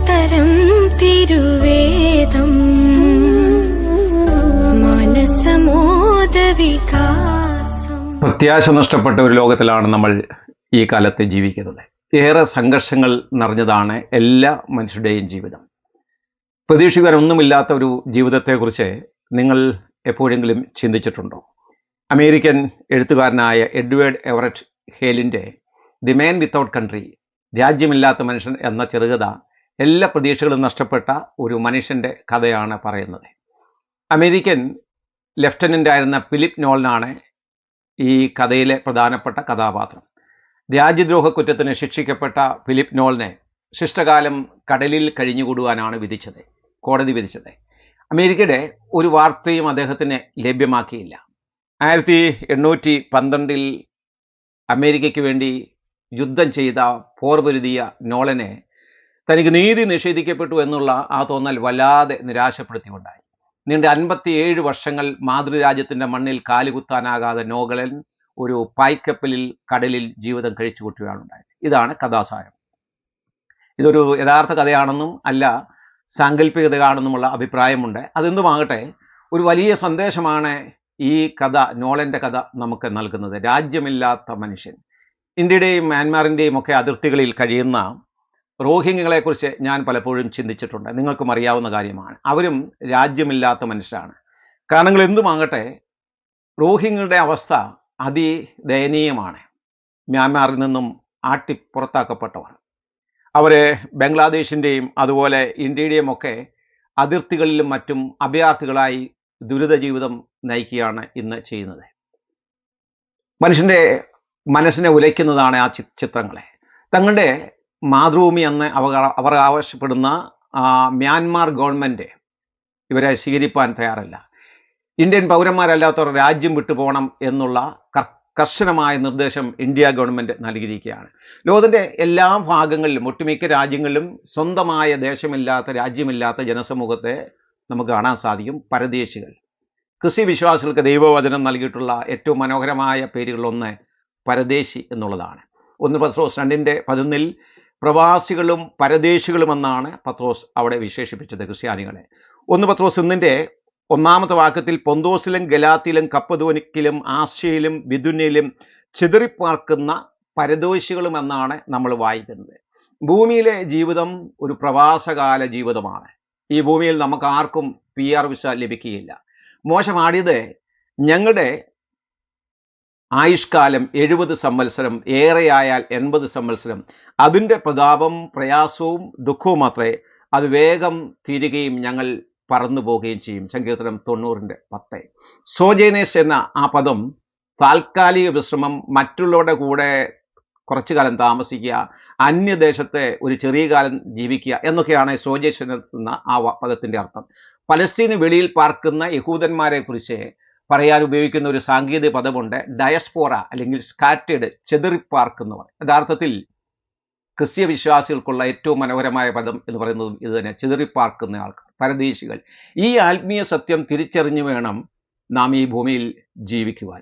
തരം തിരുവേദം മനസമോദവികാസം. പ്രത്യാശ നഷ്ടപ്പെട്ട ഒരു ലോകത്തിലാണ് നമ്മൾ ഈ കാലത്ത് ജീവിക്കുന്നത്. ഏറെ സംഘർഷങ്ങൾ നിറഞ്ഞതാണ് എല്ലാ മനുഷ്യരുടെയും ജീവിതം. പ്രതീക്ഷിക്കാനൊന്നുമില്ലാത്ത ഒരു ജീവിതത്തെക്കുറിച്ച് നിങ്ങൾ എപ്പോഴെങ്കിലും ചിന്തിച്ചിട്ടുണ്ടോ? അമേരിക്കൻ എഴുത്തുകാരനായ എഡ്വേർഡ് എവററ്റ് ഹേലിൻ്റെ ദി മാൻ വിത്തൗട്ട് കൺട്രി, രാജ്യമില്ലാത്ത മനുഷ്യൻ എന്ന ചെറുകഥ എല്ലാ പ്രതീക്ഷകളും നഷ്ടപ്പെട്ട ഒരു മനുഷ്യൻ്റെ കഥയാണ് പറയുന്നത്. അമേരിക്കൻ ലെഫ്റ്റനൻ്റ് ആയിരുന്ന ഫിലിപ്പ് നോളനാണ് ഈ കഥയിലെ പ്രധാനപ്പെട്ട കഥാപാത്രം. രാജ്യദ്രോഹ കുറ്റത്തിന് ശിക്ഷിക്കപ്പെട്ട ഫിലിപ്പ് നോളനെ ശിഷ്ടകാലം കടലിൽ കഴിഞ്ഞുകൂടുവാനാണ് കോടതി വിധിച്ചത്. അമേരിക്കയുടെ ഒരു വാർത്തയും അദ്ദേഹത്തിന് ലഭ്യമാക്കിയില്ല. 1812 അമേരിക്കയ്ക്ക് വേണ്ടി യുദ്ധം ചെയ്ത പോർപൊരുതിയ നോളനെ തനിക്ക് നീതി നിഷേധിക്കപ്പെട്ടു എന്നുള്ള ആ തോന്നൽ വല്ലാതെ നിരാശപ്പെടുത്തിക്കൊണ്ടായി. നീണ്ട 57 വർഷങ്ങൾ മാതൃരാജ്യത്തിൻ്റെ മണ്ണിൽ കാലുകുത്താനാകാതെ നോളൻ ഒരു പായ്ക്കപ്പലിൽ കടലിൽ ജീവിതം കഴിച്ചു കൂട്ടുകയാണുണ്ടായത്. ഇതാണ് കഥാസാരം. ഇതൊരു യഥാർത്ഥ കഥയാണെന്നും അല്ല സാങ്കല്പികതയാണെന്നുമുള്ള അഭിപ്രായമുണ്ട്. അതെന്തുമാകട്ടെ, ഒരു വലിയ സന്ദേശമാണ് ഈ കഥ, നോളൻ്റെ കഥ നമുക്ക് നൽകുന്നത്. രാജ്യമില്ലാത്ത മനുഷ്യൻ. ഇന്ത്യയുടെയും മ്യാൻമാറിൻ്റെയും ഒക്കെ അതിർത്തികളിൽ കഴിയുന്ന റോഹിംഗ്യകളെക്കുറിച്ച് ഞാൻ പലപ്പോഴും ചിന്തിച്ചിട്ടുണ്ട്. നിങ്ങൾക്കും അറിയാവുന്ന കാര്യമാണ്. അവരും രാജ്യമില്ലാത്ത മനുഷ്യരാണ്. കാരണങ്ങൾ എന്തുമാകട്ടെ, റോഹിംഗ്യകളുടെ അവസ്ഥ അതിദയനീയമാണ്. മ്യാൻമാറിൽ നിന്നും പുറത്താക്കപ്പെട്ടവർ. അവരെ ബംഗ്ലാദേശിൻ്റെയും അതുപോലെ ഇന്ത്യയുടെയും ഒക്കെ അതിർത്തികളിലും മറ്റും അഭയാർത്ഥികളായി ദുരിത ജീവിതം നയിക്കുകയാണ് ഇന്ന് ചെയ്യുന്നത്. മനുഷ്യൻ്റെ മനസ്സിനെ ഉലയ്ക്കുന്നതാണ് ആ ചിത്രങ്ങളെ. തങ്ങളുടെ മാതൃഭൂമി എന്ന് അവർ ആവശ്യപ്പെടുന്ന മ്യാൻമാർ ഗവൺമെൻറ് ഇവരെ സ്വീകരിപ്പാൻ തയ്യാറല്ല. ഇന്ത്യൻ പൗരന്മാരല്ലാത്തവർ രാജ്യം വിട്ടുപോകണം എന്നുള്ള കർശനമായ നിർദ്ദേശം ഇന്ത്യ ഗവൺമെൻറ് നൽകിയിരിക്കുകയാണ്. ലോകത്തിൻ്റെ എല്ലാ ഭാഗങ്ങളിലും ഒട്ടുമിക്ക രാജ്യങ്ങളിലും സ്വന്തമായ ദേശമില്ലാത്ത, രാജ്യമില്ലാത്ത ജനസമൂഹത്തെ നമുക്ക് കാണാൻ സാധിക്കും. പരദേശികൾ. ക്രിസ്ത്യ വിശ്വാസികൾക്ക് ദൈവവചനം നൽകിയിട്ടുള്ള ഏറ്റവും മനോഹരമായ പേരുകളൊന്ന് പരദേശി എന്നുള്ളതാണ്. 1 പത്രോസ് 2:11 പ്രവാസികളും പരദേശികളുമെന്നാണ് പത്രോസ് അവിടെ വിശേഷിപ്പിച്ചത് ക്രിസ്ത്യാനികളെ. 1 പത്രോസ് 1 വാക്യത്തിൽ പൊന്തോസിലും ഗലാത്തിലും കപ്പദോനിക്കിലും ആസ്യയിലും ബിഥുന്യയിലും ചിതറിപ്പാർക്കുന്ന പരദേശികളും എന്നാണ് നമ്മൾ വായിക്കുന്നത്. ഭൂമിയിലെ ജീവിതം ഒരു പ്രവാസകാല ജീവിതമാണ്. ഈ ഭൂമിയിൽ നമുക്ക് ആർക്കും PR വിസ ലഭിക്കുകയില്ല. മോശമാടിയത് ഞങ്ങളുടെ ആയുഷ്കാലം 70 സംവത്സരം, ഏറെയായാൽ 80 സംവത്സരം. അതിൻ്റെ പ്രതാപം, പ്രയാസവും ദുഃഖവും മാത്രമേ അത് വേഗം തീരുകയും ഞങ്ങൾ പറന്നു പോവുകയും ചെയ്യും. സങ്കീർത്തനം 90:10. സോജേനേസ് എന്ന ആ പദം താൽക്കാലിക വിശ്രമം, മറ്റുള്ളവരുടെ കൂടെ കുറച്ചു കാലം താമസിക്കുക, അന്യദേശത്തെ ഒരു ചെറിയ കാലം ജീവിക്കുക എന്നൊക്കെയാണ് സോജേനസ് എന്ന ആ പദത്തിൻ്റെ അർത്ഥം. പലസ്തീന് വെളിയിൽ പാർക്കുന്ന യഹൂദന്മാരെ കുറിച്ച് പറയാൻ ഉപയോഗിക്കുന്ന ഒരു സാങ്കേതിക പദമുണ്ട്, ഡയസ്പോറ അല്ലെങ്കിൽ സ്കാറ്റേഡ്, ചെതറിപ്പാർക്കുന്നവർ. യഥാർത്ഥത്തിൽ ക്രിസ്ത്യ വിശ്വാസികൾക്കുള്ള ഏറ്റവും മനോഹരമായ പദം എന്ന് പറയുന്നതും ഇത് തന്നെ, ചിതറിപ്പാർക്കുന്ന ആൾക്കാർ, പരദേശികൾ. ഈ ആത്മീയ സത്യം തിരിച്ചറിഞ്ഞു വേണം നാം ഈ ഭൂമിയിൽ ജീവിക്കുവാൻ.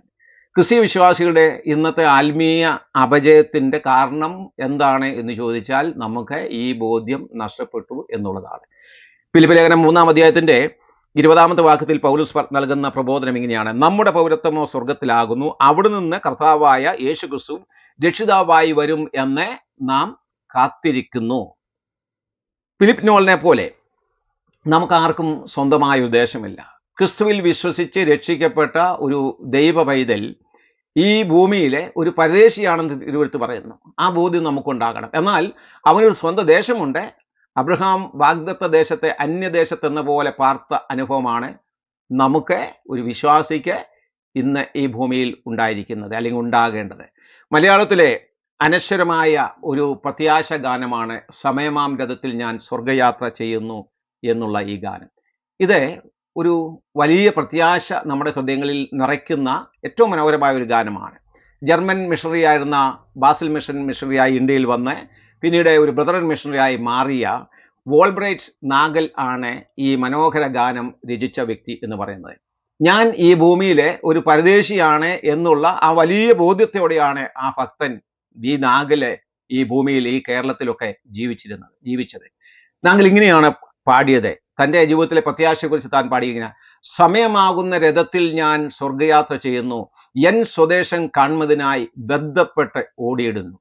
ക്രിസ്ത്യ വിശ്വാസികളുടെ ഇന്നത്തെ ആത്മീയ അപജയത്തിൻ്റെ കാരണം എന്താണ് എന്ന് ചോദിച്ചാൽ നമുക്ക് ഈ ബോധ്യം നഷ്ടപ്പെട്ടു എന്നുള്ളതാണ്. ഫിലിപ്പി ലേഖനം 3-ാം അധ്യായത്തിൻ്റെ 20-ാമത്തെ വാക്യത്തിൽ പൗലോസ് നൽകുന്ന പ്രബോധനം ഇങ്ങനെയാണ്: നമ്മുടെ പൗരത്വമോ സ്വർഗത്തിലാകുന്നു, അവിടെ നിന്ന് കർത്താവായ യേശുക്രിസ്തു രക്ഷിതാവായി വരും എന്ന് നാം കാത്തിരിക്കുന്നു. ഫിലിപ്പ് നോളിനെ പോലെ നമുക്ക് ആർക്കും സ്വന്തമായ ഉദ്ദേശമില്ല. ക്രിസ്തുവിൽ വിശ്വസിച്ച് രക്ഷിക്കപ്പെട്ട ഒരു ദൈവ പൈതൽ ഈ ഭൂമിയിലെ ഒരു പരദേശിയാണെന്ന് തിരുവെഴുത്ത് പറയുന്നു. ആ ബോധ്യം നമുക്കുണ്ടാകണം. എന്നാൽ അവനൊരു സ്വന്തം ദേശമുണ്ട്. അബ്രഹാം വാഗ്ദത്ത ദേശത്തെ അന്യദേശത്തെന്ന പോലെ പാർത്ത അനുഭവമാണ് നമുക്ക്, ഒരു വിശ്വാസിക്ക് ഇന്ന് ഈ ഭൂമിയിൽ ഉണ്ടായിരിക്കുന്നത് അല്ലെങ്കിൽ ഉണ്ടാകേണ്ടത്. മലയാളത്തിലെ അനശ്വരമായ ഒരു പ്രത്യാശ ഗാനമാണ് സമയമാം രഥത്തിൽ ഞാൻ സ്വർഗയാത്ര ചെയ്യുന്നു എന്നുള്ള ഈ ഗാനം. ഇത് ഒരു വലിയ പ്രത്യാശ നമ്മുടെ ഹൃദയങ്ങളിൽ നിറയ്ക്കുന്ന ഏറ്റവും മനോഹരമായ ഒരു ഗാനമാണ്. ജർമ്മൻ മിഷണറിയായിരുന്ന ബാസിൽ മിഷണറിയായി ഇന്ത്യയിൽ വന്ന് പിന്നീട് ഒരു ബ്രദറൻ മിഷണറിയായി മാറിയ വോൾബ്രൈറ്റ് നാഗൽ ആണ് ഈ മനോഹര ഗാനം രചിച്ച വ്യക്തി എന്ന് പറയുന്നത്. ഞാൻ ഈ ഭൂമിയിലെ ഒരു പരദേശിയാണ് എന്നുള്ള ആ വലിയ ബോധ്യത്തോടെയാണ് ആ ഭക്തൻ ഈ നാഗല് ഈ ഭൂമിയിൽ, ഈ കേരളത്തിലൊക്കെ ജീവിച്ചത്. താങ്കൾ ഇങ്ങനെയാണ് പാടിയത്. തൻ്റെ ജീവിതത്തിലെ പ്രത്യാശയെക്കുറിച്ച് താൻ പാടിയിങ്ങനെ: സമയമാകുന്ന രഥത്തിൽ ഞാൻ സ്വർഗയാത്ര ചെയ്യുന്നു, എൻ സ്വദേശം കാൺമതിനായി ബന്ധപ്പെട്ട് ഓടിയിടുന്നു.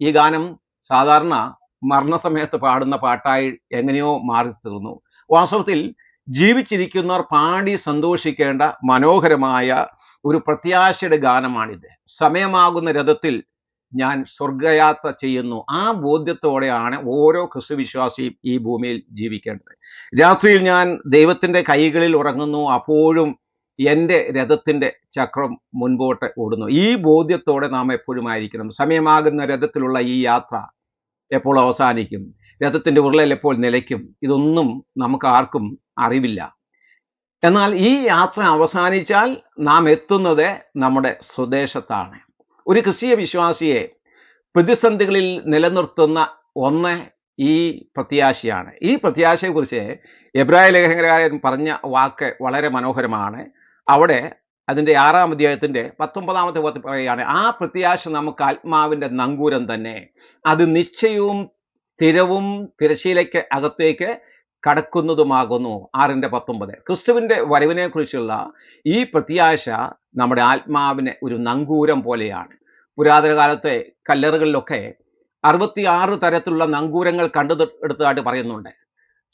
ഈ ഗാനം സാധാരണ മരണസമയത്ത് പാടുന്ന പാട്ടായി എങ്ങനെയോ മാറിത്തീർന്നു. വാസ്തവത്തിൽ ജീവിച്ചിരിക്കുന്നവർ പാടി സന്തോഷിക്കേണ്ട മനോഹരമായ ഒരു പ്രത്യാശയുടെ ഗാനമാണിത്. സമയമാകുന്ന രഥത്തിൽ ഞാൻ സ്വർഗയാത്ര ചെയ്യുന്നു. ആ ബോധ്യത്തോടെയാണ് ഓരോ ക്രിസ്തുവിശ്വാസിയും ഈ ഭൂമിയിൽ ജീവിക്കേണ്ടത്. രാത്രിയിൽ ഞാൻ ദൈവത്തിൻ്റെ കൈകളിൽ ഉറങ്ങുന്നു, അപ്പോഴും എൻ്റെ രഥത്തിൻ്റെ ചക്രം മുൻപോട്ട് ഓടുന്നു. ഈ ബോധ്യത്തോടെ നാം എപ്പോഴും ആയിരിക്കണം. സമയമാകുന്ന രഥത്തിലുള്ള ഈ യാത്ര എപ്പോൾ അവസാനിക്കും, രഥത്തിൻ്റെ ഉരുളൽ എപ്പോൾ നിലയ്ക്കും, ഇതൊന്നും നമുക്ക് ആർക്കും അറിവില്ല. എന്നാൽ ഈ യാത്ര അവസാനിച്ചാൽ നാം എത്തുന്നത് നമ്മുടെ സ്വദേശത്താണ്. ഒരു ക്രിസ്തീയ വിശ്വാസിയെ പ്രതിസന്ധികളിൽ നിലനിർത്തുന്ന ഒന്ന് ഈ പ്രത്യാശയാണ്. ഈ പ്രത്യാശയെക്കുറിച്ച് എബ്രായ ലേഖനകാരൻ പറഞ്ഞ വാക്ക് വളരെ മനോഹരമാണ്. അവിടെ അതിൻ്റെ 6-ാം അധ്യായത്തിൻ്റെ 19-ാമത്തെ വാക്യത്തിൽ പറയുകയാണ്: ആ പ്രത്യാശ നമുക്ക് ആത്മാവിൻ്റെ നങ്കൂരം തന്നെ, അത് നിശ്ചയവും സ്ഥിരവും തിരശീലയ്ക്ക് അകത്തേക്ക് കടക്കുന്നതുമാകുന്നു. 6:19. ക്രിസ്തുവിൻ്റെ വരവിനെക്കുറിച്ചുള്ള ഈ പ്രത്യാശ നമ്മുടെ ആത്മാവിന് ഒരു നങ്കൂരം പോലെയാണ്. പുരാതന കാലത്തെ കല്ലറുകളിലൊക്കെ 66 തരത്തിലുള്ള നങ്കൂരങ്ങൾ കണ്ടെടുത്തതായിട്ട് പറയുന്നുണ്ട്.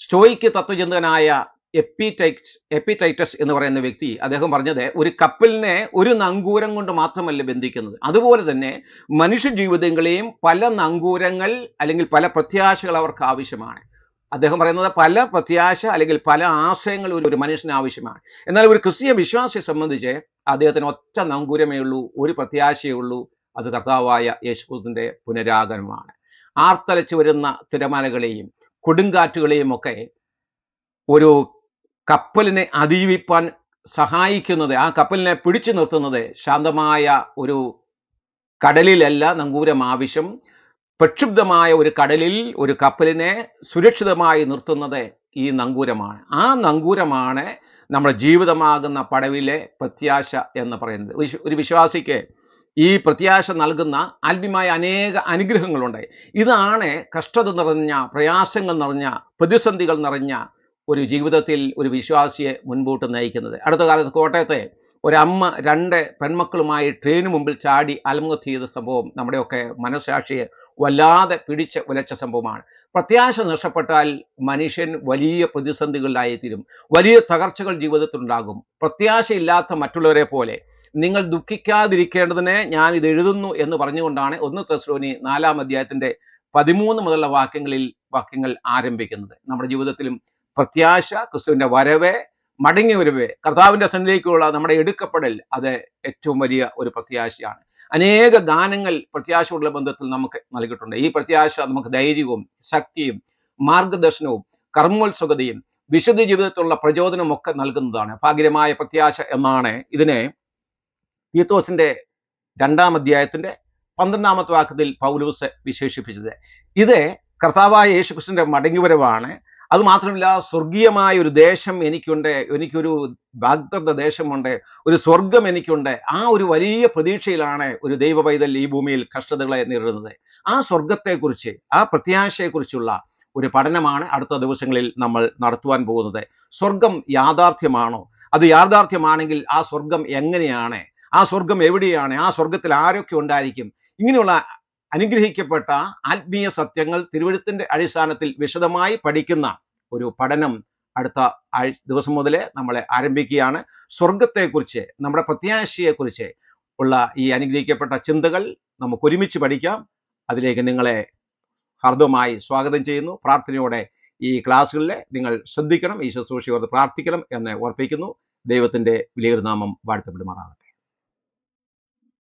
സ്റ്റോയിക്ക് തത്വചിന്തകനായ എപ്പിറ്റൈറ്റസ് എന്ന് പറയുന്ന വ്യക്തി അദ്ദേഹം പറഞ്ഞത്, ഒരു കപ്പലിനെ ഒരു നങ്കൂരം കൊണ്ട് മാത്രമല്ല ബന്ധിക്കുന്നത്, അതുപോലെ തന്നെ മനുഷ്യ ജീവിതങ്ങളെയും പല നങ്കൂരങ്ങൾ അല്ലെങ്കിൽ പല പ്രത്യാശകൾ അവർക്ക് ആവശ്യമാണ്. അദ്ദേഹം പറയുന്നത് പല പ്രത്യാശ അല്ലെങ്കിൽ പല ആശയങ്ങൾ ഒരു മനുഷ്യന് ആവശ്യമാണ്. എന്നാൽ ഒരു ക്രിസ്തീയ വിശ്വാസിയെ സംബന്ധിച്ച് അദ്ദേഹത്തിന് ഒറ്റ നങ്കൂരമേ ഉള്ളൂ, ഒരു പ്രത്യാശയേ ഉള്ളൂ. അത് കർത്താവായ യേശുക്രിസ്തുവിന്റെ പുനരാഗമനമാണ്. ആർത്തലച്ചു വരുന്ന തിരമാലകളെയും കൊടുങ്കാറ്റുകളെയും ഒക്കെ ഒരു കപ്പലിനെ അതിജീവിപ്പാൻ സഹായിക്കുന്നത്, ആ കപ്പലിനെ പിടിച്ചു നിർത്തുന്നത് ശാന്തമായ ഒരു കടലിലല്ല നങ്കൂരം ആവശ്യം. പ്രക്ഷുബ്ധമായ ഒരു കടലിൽ ഒരു കപ്പലിനെ സുരക്ഷിതമായി നിർത്തുന്നത് ഈ നങ്കൂരമാണ്. ആ നങ്കൂരമാണ് നമ്മുടെ ജീവിതമാകുന്ന പടവിലെ പ്രത്യാശ എന്ന് പറയുന്നത്. ഒരു വിശ്വാസിക്ക് ഈ പ്രത്യാശ നൽകുന്ന ആത്മീയമായ അനേക അനുഗ്രഹങ്ങളുണ്ട്. ഇതാണ് കഷ്ടത നിറഞ്ഞ, പ്രയാസങ്ങൾ നിറഞ്ഞ, പ്രതിസന്ധികൾ നിറഞ്ഞ ഒരു ജീവിതത്തിൽ ഒരു വിശ്വാസിയെ മുൻപോട്ട് നയിക്കുന്നത്. അടുത്ത കാലത്ത് കോട്ടയത്തെ ഒരമ്മ 2 പെൺമക്കളുമായി ട്രെയിന് മുമ്പിൽ ചാടി ആത്മഹത്യ ചെയ്ത സംഭവം നമ്മുടെയൊക്കെ മനസ്സാക്ഷിയെ വല്ലാതെ പിടിച്ച് ഉലച്ച സംഭവമാണ്. പ്രത്യാശ നഷ്ടപ്പെട്ടാൽ മനുഷ്യൻ വലിയ പ്രതിസന്ധികളിലായിത്തീരും, വലിയ തകർച്ചകൾ ജീവിതത്തിലുണ്ടാകും. പ്രത്യാശയില്ലാത്ത മറ്റുള്ളവരെ പോലെ നിങ്ങൾ ദുഃഖിക്കാതിരിക്കേണ്ടതിന് ഞാൻ ഇത് എഴുതുന്നു എന്ന് പറഞ്ഞുകൊണ്ടാണ് 1 തെസ്സലോനി 4-ാം അധ്യായത്തിൻ്റെ 13 മുതലുള്ള വാക്യങ്ങൾ ആരംഭിക്കുന്നത്. നമ്മുടെ ജീവിതത്തിലും പ്രത്യാശ, ക്രിസ്തുവിന്റെ വരവ്, മടങ്ങി വരവ്, കർത്താവിന്റെ സന്നിധിയിലേക്കുള്ള നമ്മുടെ എടുക്കപ്പെടൽ, അത് ഏറ്റവും വലിയ ഒരു പ്രത്യാശയാണ്. അനേക ഗാനങ്ങൾ പ്രത്യാശയുള്ള ബന്ധത്തിൽ നമുക്ക് നൽകിയിട്ടുണ്ട്. ഈ പ്രത്യാശ നമുക്ക് ധൈര്യവും ശക്തിയും മാർഗദർശനവും കർമ്മോത്സുകതയും വിശുദ്ധ ജീവിതത്തിലുള്ള പ്രചോദനവും ഒക്കെ നൽകുന്നതാണ്. ഭാഗ്യമായ പ്രത്യാശ എന്നാണ് ഇതിനെ തീത്തോസിന്റെ 2-ാം അധ്യായത്തിന്റെ 12-ാമത്തെ വാക്യത്തിൽ പൗലോസ് വിശേഷിപ്പിച്ചത്. ഇത് കർത്താവായ യേശുക്രിസ്തുവിന്റെ മടങ്ങിവരവാണ്. അതുമാത്രമല്ല, സ്വർഗീയമായ ഒരു ദേശം എനിക്കുണ്ട്, എനിക്കൊരു വാഗ്ദത്ത ദേശമുണ്ട്, ഒരു സ്വർഗം എനിക്കുണ്ട്. ആ ഒരു വലിയ പ്രതീക്ഷയിലാണ് ഒരു ദൈവ പൈതൽ ഈ ഭൂമിയിൽ കഷ്ടതകളെ നേരിടുന്നത്. ആ സ്വർഗത്തെക്കുറിച്ച്, ആ പ്രത്യാശയെക്കുറിച്ചുള്ള ഒരു പഠനമാണ് അടുത്ത ദിവസങ്ങളിൽ നമ്മൾ നടത്തുവാൻ പോകുന്നത്. സ്വർഗം യാഥാർത്ഥ്യമാണോ? അത് യാഥാർത്ഥ്യമാണെങ്കിൽ ആ സ്വർഗം എങ്ങനെയാണ്? ആ സ്വർഗം എവിടെയാണ്? ആ സ്വർഗത്തിൽ ആരൊക്കെ ഉണ്ടായിരിക്കും? ഇങ്ങനെയുള്ള അനുഗ്രഹിക്കപ്പെട്ട ആത്മീയ സത്യങ്ങൾ തിരുവെഴുത്തിന്റെ അടിസ്ഥാനത്തിൽ വിശദമായി പഠിക്കുന്ന ഒരു പഠനം അടുത്ത ദിവസം മുതലേ നമ്മൾ ആരംഭിക്കുകയാണ്. സ്വർഗത്തെക്കുറിച്ച്, നമ്മുടെ പ്രത്യാശയെക്കുറിച്ച് ഉള്ള ഈ അനുഗ്രഹിക്കപ്പെട്ട ചിന്തകൾ നമുക്ക് ഒരുമിച്ച് പഠിക്കാം. അതിലേക്ക് നിങ്ങളെ ഹർദ്ദമായി സ്വാഗതം ചെയ്യുന്നു. പ്രാർത്ഥനയോടെ ഈ ക്ലാസ്സുകളിൽ നിങ്ങൾ ശ്രദ്ധിക്കണം, ഈ ശുശ്രൂഷയോട് പ്രാർത്ഥിക്കണം എന്ന് ഓർപ്പിക്കുന്നു. ദൈവത്തിന്റെ വലിയൊരു നാമം വാഴ്ത്തപ്പെടുമാറാകട്ടെ.